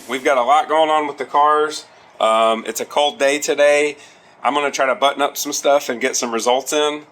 We've got a lot going on with the cars. It's a cold day today. I'm gonna try to button up some stuff and get some results in.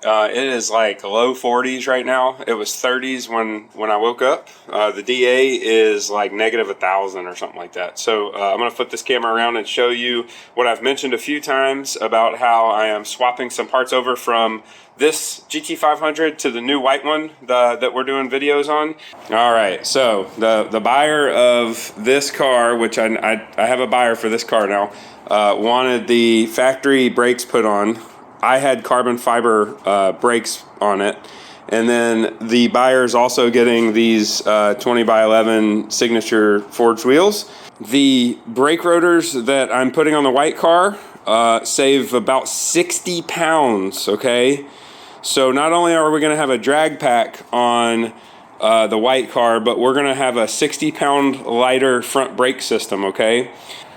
It is like low 40s right now. It was 30s when I woke up. The DA is like negative 1,000 or something like that. So I'm gonna flip this camera around and show you what I've mentioned a few times about how I am swapping some parts over from this GT500 to the new white one that we're doing videos on. All right, so the buyer of this car, which I have a buyer for this car now, wanted the factory brakes put on. I had carbon fiber brakes on it, and then the buyer is also getting these 20 by 11 signature forged wheels. The brake rotors that I'm putting on the white car save about 60 pounds, okay? So not only are we gonna have a drag pack on the white car, but we're gonna have a 60-pound lighter front brake system, okay?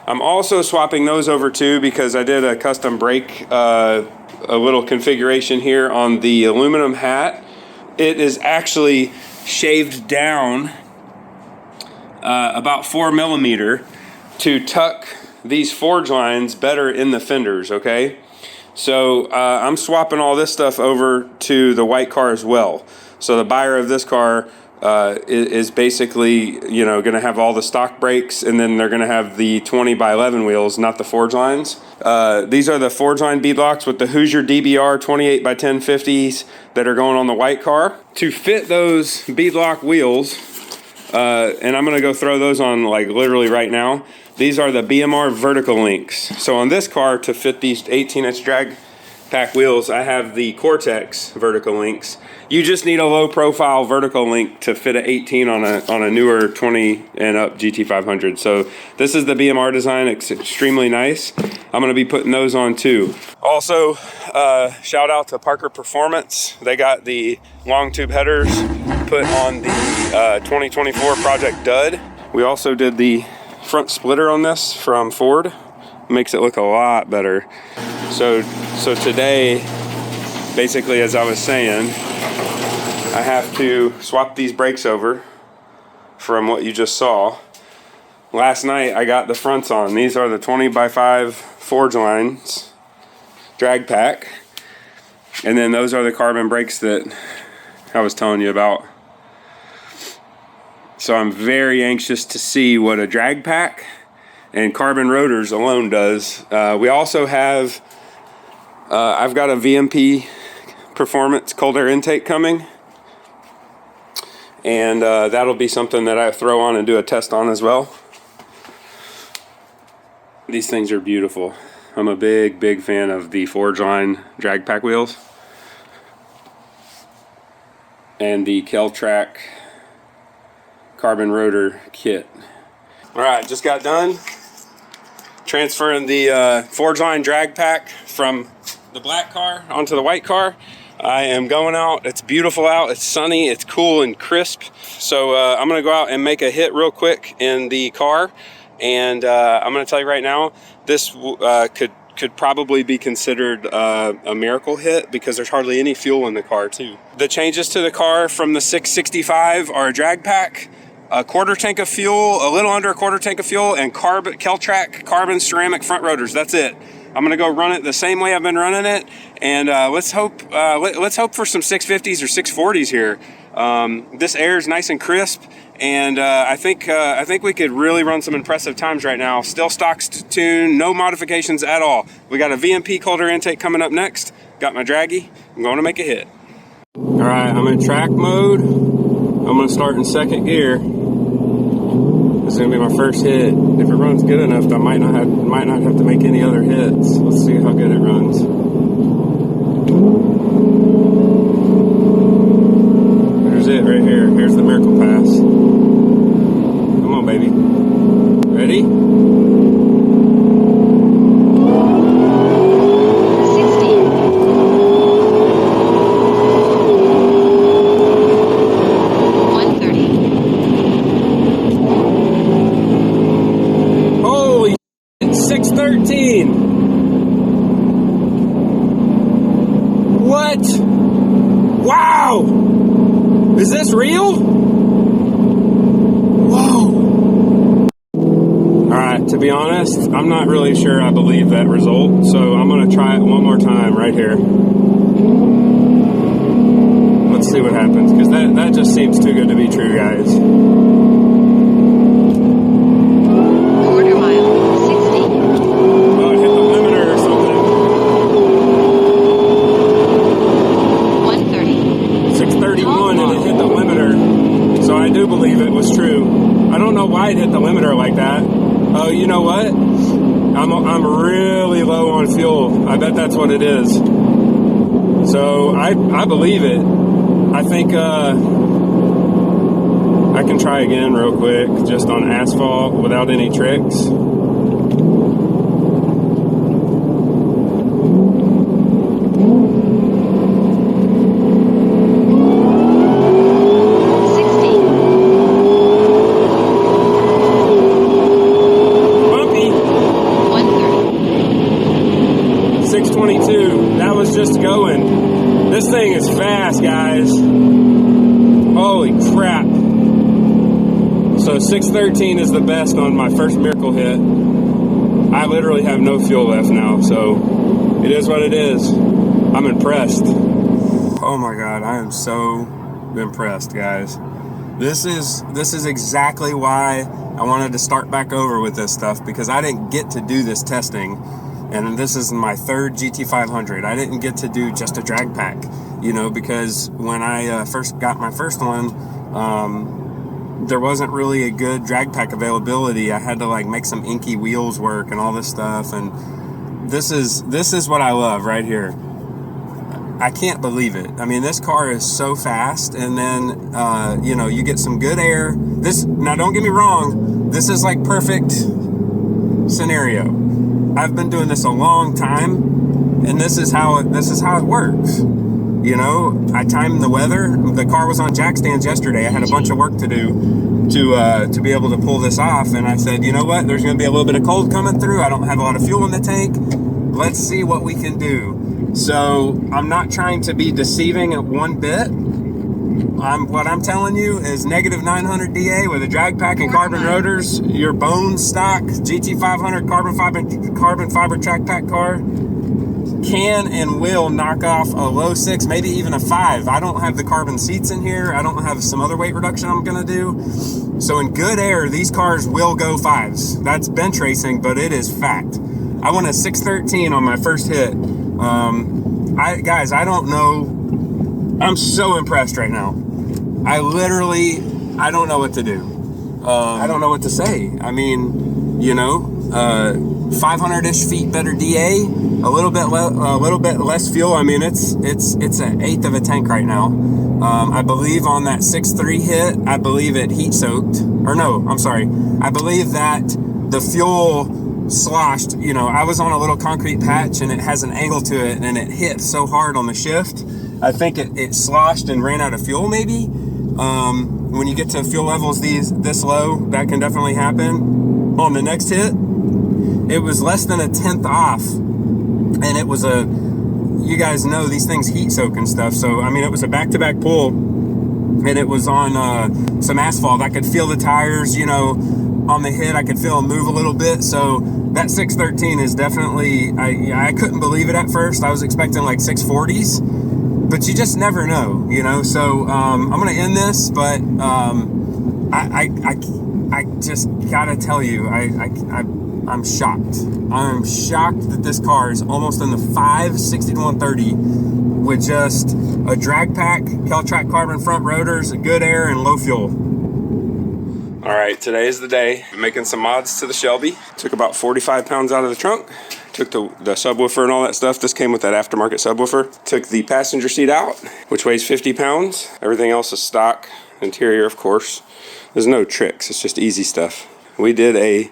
I'm also swapping those over too because I did a custom brake, a little configuration here on the aluminum hat. It is actually shaved down about 4 millimeter to tuck these forge lines better in the fenders, okay? So I'm swapping all this stuff over to the white car as well. So the buyer of this car is basically, you know, going to have all the stock brakes, and then they're going to have the 20 by 11 wheels, not the forge lines. These are the Forgeline beadlocks with the Hoosier DBR 28 by 1050s that are going on the white car. To fit those beadlock wheels, and I'm going to go throw those on like literally right now. These are the BMR vertical links. So on this car, to fit these 18-inch drag pack wheels, I have the Cortex vertical links. You just need a low profile vertical link to fit an 18 on a newer 20 and up GT500. So this is the BMR design. It's extremely nice. I'm going to be putting those on too. Also, shout out to Parker Performance. They got the long tube headers put on the 2024 Project Dud. We also did the front splitter on this from Ford. Makes it look a lot better. So today, basically, as I was saying, I have to swap these brakes over from what you just saw. Last night I got the fronts on. These are the 20 by 5 Forgelines drag pack, and then those are the carbon brakes that I was telling you about. So I'm very anxious to see what a drag pack and carbon rotors alone does. We also have, I've got a VMP Performance Cold Air Intake coming, and that'll be something that I throw on and do a test on as well. These things are beautiful. I'm a big fan of the Forgeline drag pack wheels and the KellTrac carbon rotor kit. All right, just got done transferring the Forgeline drag pack from the black car onto the white car. I am going out. It's beautiful out. It's sunny. It's cool and crisp. So I'm going to go out and make a hit real quick in the car. And I'm going to tell you right now, this could probably be considered a miracle hit because there's hardly any fuel in the car too. The changes to the car from the 665 are a drag pack, a quarter tank of fuel, a little under a quarter tank of fuel, and KellTrac carbon ceramic front rotors. That's it. I'm gonna go run it the same way I've been running it, and let's hope for some 650s or 640s here. This air is nice and crisp, and I think we could really run some impressive times right now. Still stock tune, no modifications at all. We got a VMP Cold Air Intake coming up next. Got my Dragy. I'm going to make a hit. All right, I'm in track mode. I'm gonna start in second gear. This is gonna be my first hit. If it runs good enough, I might not have to make any other hits. Let's see how good it runs. There's it right here. Here's the miracle pass. Come on, baby. Ready? 613. What? Wow! Is this real? Whoa! Alright, to be honest, I'm not really sure I believe that result, so I'm going to try it one more time right here. Let's see what happens, because that just seems too good to be true, guys. Quarter mile, 60. Oh, it hit the limiter or something. 130. 631 and it hit the limiter. So I do believe it was true. I don't know why it hit the limiter like that. Oh, you know what? I'm really low on fuel. I bet that's what it is. So I believe it. I think I can try again real quick, just on asphalt without any tricks. Bumpy. 130. 622. That was just going. This thing is fast, guys. Holy crap. So 613 is the best on my first miracle hit. I literally have no fuel left now, so it is what it is. I'm impressed. Oh my god, I am so impressed, guys. This is exactly why I wanted to start back over with this stuff, because I didn't get to do this testing. And this is my third GT500. I didn't get to do just a drag pack, you know, because when I first got my first one, there wasn't really a good drag pack availability. I had to like make some inky wheels work and all this stuff. And this is what I love right here. I can't believe it. I mean, this car is so fast, and then you know, you get some good air. Now don't get me wrong, this is like perfect scenario. I've been doing this a long time, and this is how it works. You know, I timed the weather. The car was on jack stands yesterday. I had a bunch of work to do to be able to pull this off, and I said, you know what? There's going to be a little bit of cold coming through. I don't have a lot of fuel in the tank. Let's see what we can do. So I'm not trying to be deceiving at one bit. What I'm telling you is negative 900 DA with a drag pack and carbon rotors, your bone stock GT500 carbon fiber track pack car can and will knock off a low 6, maybe even a 5. I don't have the carbon seats in here. I don't have some other weight reduction I'm gonna do. So in good air, these cars will go 5s. That's bench racing, but it is fact. I won a 613 on my first hit. Guys, I don't know. I'm so impressed right now. I don't know what to do. I don't know what to say. I mean, you know, 500-ish feet better DA, a little bit less fuel. I mean, it's an eighth of a tank right now. I believe on that 6.3 hit, I believe it heat soaked. Or no, I'm sorry. I believe that the fuel sloshed. You know, I was on a little concrete patch, and it has an angle to it, and it hit so hard on the shift. I think it sloshed and ran out of fuel, maybe. When you get to fuel levels this low, that can definitely happen. On the next hit, it was less than a 10th off, and it was you guys know these things heat soak and stuff, so I mean, it was a back-to-back pull, and it was on some asphalt. I could feel the tires, you know, on the hit. I could feel them move a little bit. So that 613 is definitely, I couldn't believe it at first. I was expecting like 640s, but you just never know, you know. So I'm gonna end this, but I just gotta tell you, I'm shocked. I'm shocked that this car is almost in the 560 to 130 with just a drag pack, KellTrac carbon front rotors, a good air, and low fuel. All right, today is the day. I'm making some mods to the Shelby. Took about 45 pounds out of the trunk. Took the subwoofer and all that stuff. This came with that aftermarket subwoofer. Took the passenger seat out, which weighs 50 pounds. Everything else is stock. Interior, of course. There's no tricks. It's just easy stuff. We did a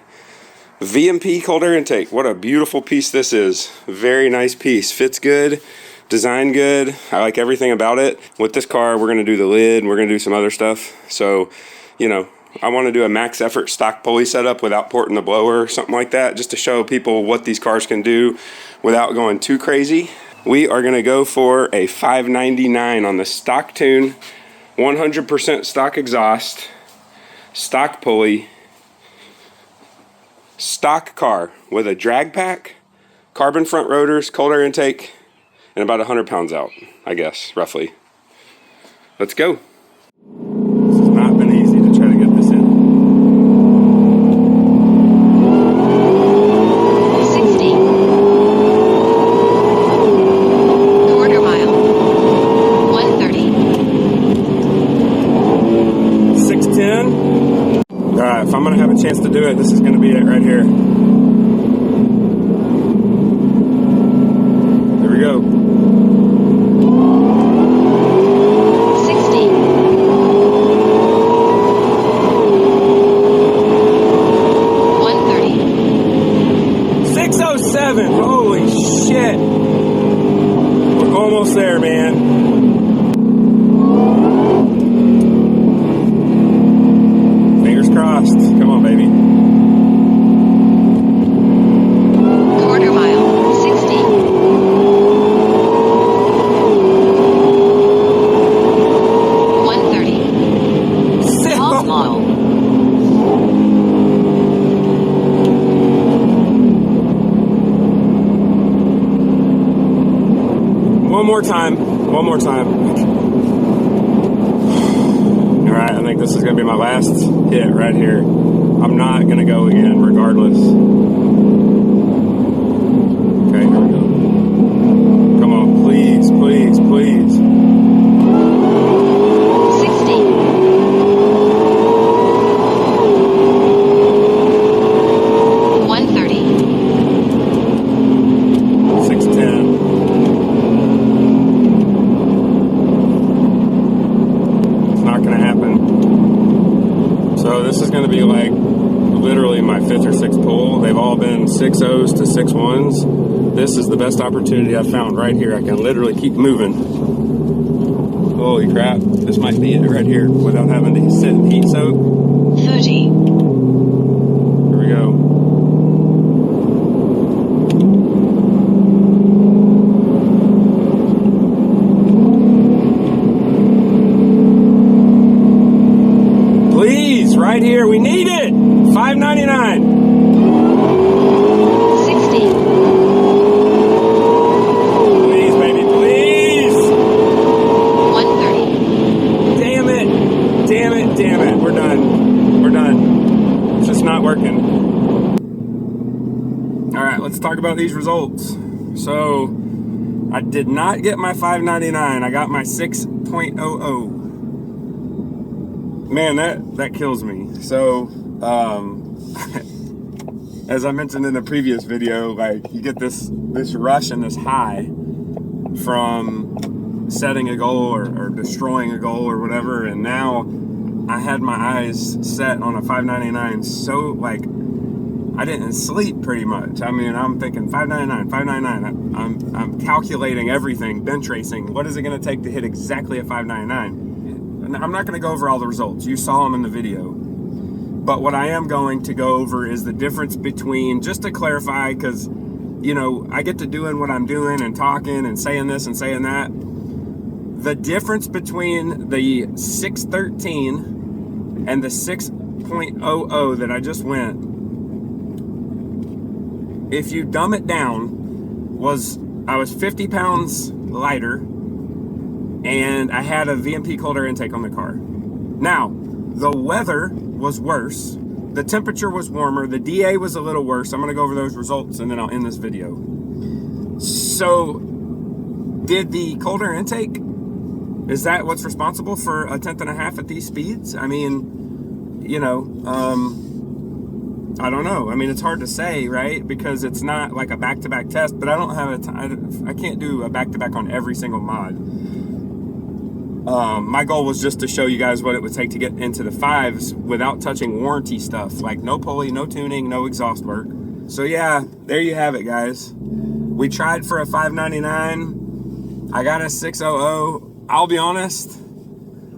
VMP Cold Air Intake. What a beautiful piece this is. Very nice piece. Fits good. Design good. I like everything about it. With this car, we're going to do the lid, and we're going to do some other stuff. So, you know, I want to do a max effort stock pulley setup without porting the blower or something like that, just to show people what these cars can do without going too crazy. We are going to go for a 599 on the stock tune, 100% stock exhaust, stock pulley, stock car with a drag pack, carbon front rotors, cold air intake, and about 100 pounds out, I guess, roughly. Let's go. This has not been easy to try to get this in. 60. Quarter mile. 130. 610. Alright, if I'm gonna have a chance to do it, this is gonna be it right here. There we go. 60. 130. 607. Holy shit. We're almost there, man. Fingers crossed. Come on, baby. Quarter mile. 60. 130. Half mile. One more time. One more time. Alright, I think this is going to be my last hit right here. I'm not going to go again regardless. Okay, here we go. Come on, please, please, please. 60. 130. 610. It's not going to happen. So this is going to be like literally my 5th or 6th pull. They've all been 6.0s to 6.1s. This is the best opportunity I've found right here. I can literally keep moving. Holy crap. This might be it right here without having to sit and heat soak. 30. Here we go. Please, right here. We need it. 599. 60. Please, baby, please. 130. Damn it. Damn it. Damn it. We're done. We're done. It's just not working. All right, let's talk about these results. So, I did not get my 599. I got my 6.00. Man, that kills me. So, as I mentioned in the previous video, like you get this rush and this high from setting a goal or destroying a goal or whatever, and now I had my eyes set on a 599. So like I didn't sleep pretty much. I mean, I'm thinking 599, 599. I'm calculating everything, bench racing. What is it going to take to hit exactly a 599? I'm not going to go over all the results. You saw them in the video. But what I am going to go over is the difference between, just to clarify, because, you know, I get to doing what I'm doing and talking and saying this and saying that. The difference between the 613 and the 6.00 that I just went, if you dumb it down, I was 50 pounds lighter and I had a VMP Cold Air Intake on the car. Now, the weather was worse. The temperature was warmer. The DA was a little worse. I'm going to go over those results and then I'll end this video. So, did the cold air intake, is that what's responsible for a 1/10.5 at these speeds? I mean, you know, I don't know. I mean, it's hard to say, right? Because it's not like a back-to-back test, but I don't have I can't do a back-to-back on every single mod. My goal was just to show you guys what it would take to get into the 5s without touching warranty stuff, like no pulley, no tuning, no exhaust work. So yeah, there you have it, guys. We tried for a 599. I got a 600. I'll be honest,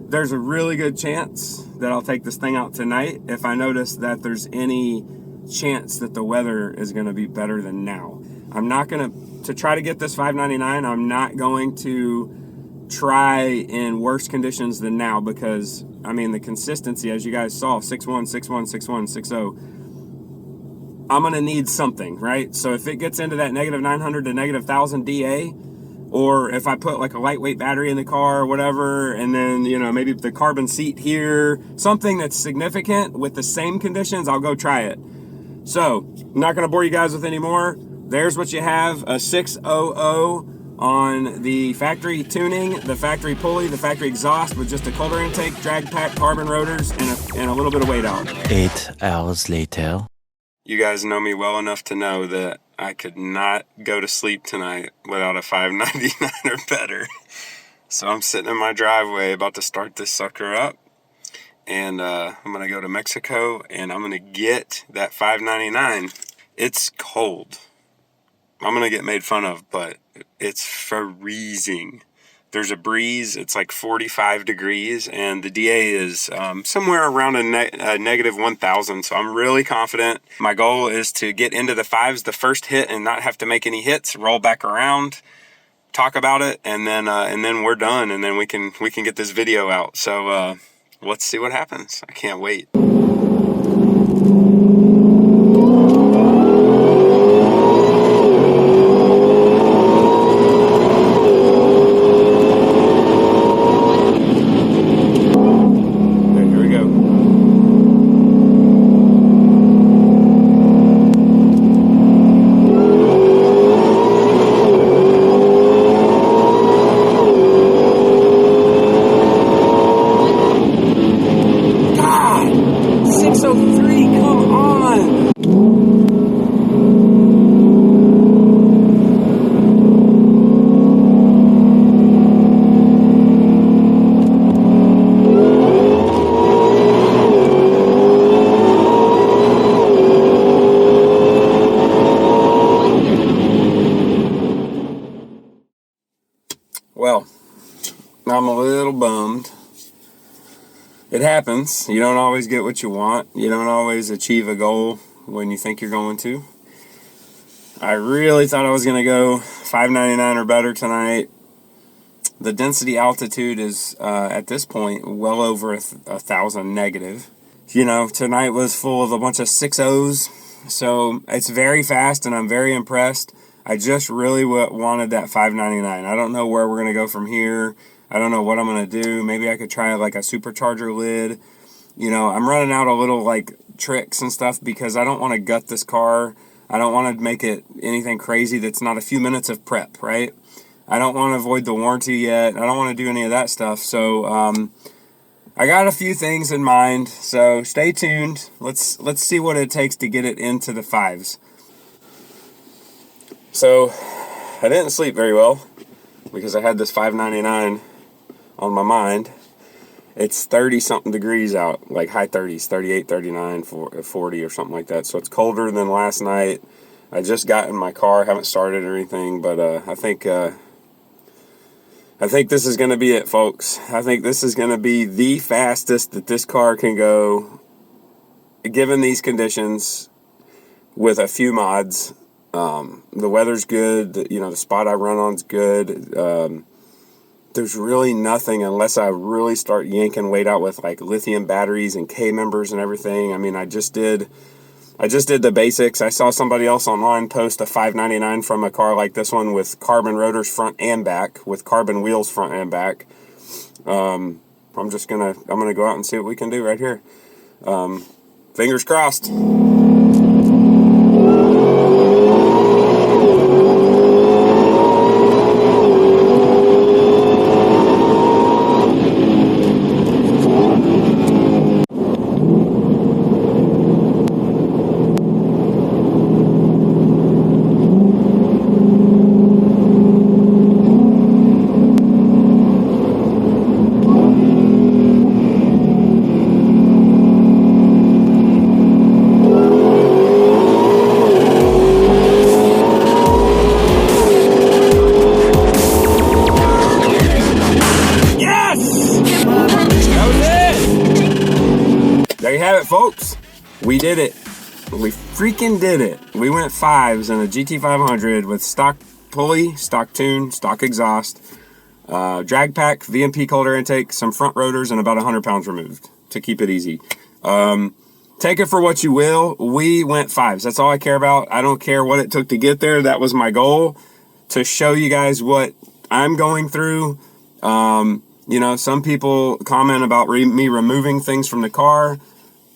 there's a really good chance that I'll take this thing out tonight if I notice that there's any chance that the weather is going to be better than now. I'm not going to try to get this 599. I'm not going to try in worse conditions than now, because I mean the consistency, as you guys saw, 6.1, 6.1, 6.1, 6.0. I'm going to need something, right? So if it gets into that negative 900 to negative 1000 DA, or if I put like a lightweight battery in the car or whatever, and then, you know, maybe the carbon seat here, something that's significant with the same conditions, I'll go try it. So, I'm not going to bore you guys with any more. There's what you have, a 600 on the factory tuning, the factory pulley, the factory exhaust with just a cold air intake, drag pack, carbon rotors, and a little bit of weight out. 8 hours later. You guys know me well enough to know that I could not go to sleep tonight without a 599 or better. So I'm sitting in my driveway about to start this sucker up. And I'm going to go to Mexico and I'm going to get that 599. It's cold. I'm going to get made fun of, but it's freezing. There's a breeze. It's like 45 degrees, and the DA is somewhere around a negative 1000. So I'm really confident. My goal is to get into the fives the first hit and not have to make any hits, roll back around, talk about it, and then we're done, and then we can get this video out. So let's see what happens. I can't wait. Well, I'm a little bummed. It happens. You don't always get what you want. You don't always achieve a goal when you think you're going to. I really thought I was going to go 599 or better tonight. The density altitude is, at this point, well over 1,000 negative. You know, tonight was full of a bunch of 6.0s. So it's very fast, and I'm very impressed. I just really wanted that 599. I don't know where we're going to go from here. I don't know what I'm going to do. Maybe I could try like a supercharger lid. You know, I'm running out of little like tricks and stuff because I don't want to gut this car. I don't want to make it anything crazy that's not a few minutes of prep, right? I don't want to avoid the warranty yet. I don't want to do any of that stuff. So I got a few things in mind. So stay tuned. Let's see what it takes to get it into the fives. So, I didn't sleep very well because I had this 599 on my mind. It's 30-something degrees out, like high 30s, 38, 39, 40 or something like that. So, it's colder than last night. I just got in my car, haven't started or anything, but I think this is going to be it, folks. I think this is going to be the fastest that this car can go, given these conditions, with a few mods. The weather's good, you know, the spot I run on's good. There's really nothing unless I really start yanking weight out with like lithium batteries and K members and everything. I mean, I just did the basics. I saw somebody else online post a 599 from a car like this one with carbon rotors front and back, with carbon wheels front and back. I'm gonna go out and see what we can do right here. Fingers crossed. folks, we did it. We freaking did it. We went 5s in a GT500 with stock pulley, stock tune, stock exhaust, drag pack, VMP Cold Air Intake, some front rotors, and about 100 pounds removed to keep it easy. Take it for what you will. We went 5s. That's all I care about. I don't care what it took to get there. That was my goal, to show you guys what I'm going through. You know, some people comment about me removing things from the car.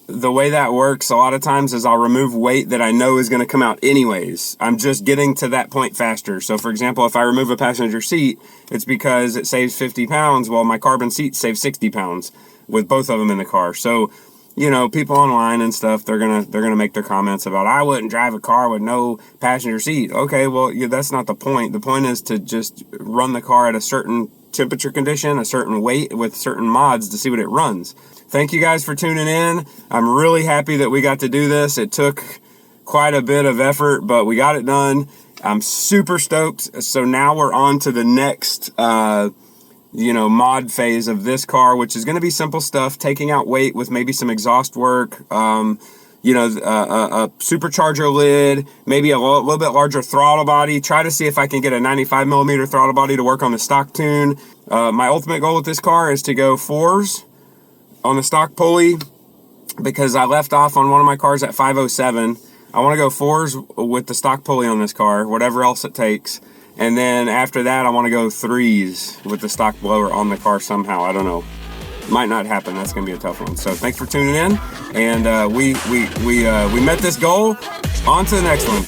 The way that works a lot of times is I'll remove weight that I know is going to come out anyways. I'm just getting to that point faster. So for example, if I remove a passenger seat, it's because it saves 50 pounds. Well, my carbon seat saves 60 pounds with both of them in the car. So, you know, people online and stuff, they're gonna make their comments about, I wouldn't drive a car with no passenger seat. Okay, well, yeah, that's not the point. The point is to just run the car at a certain temperature condition, a certain weight with certain mods to see what it runs. Thank you guys for tuning in. I'm really happy that we got to do this. It took quite a bit of effort, but we got it done. I'm super stoked. So now we're on to the next, mod phase of this car, which is going to be simple stuff, taking out weight with maybe some exhaust work, a supercharger lid, maybe a little bit larger throttle body. Try to see if I can get a 95 millimeter throttle body to work on the stock tune. My ultimate goal with this car is to go 4s on the stock pulley, because I left off on one of my cars at 507. I want to go 4s with the stock pulley on this car, whatever else it takes. And then after that, I want to go 3s with the stock blower on the car somehow. I don't know. Might not happen. That's going to be a tough one. So thanks for tuning in. And we met this goal. On to the next one.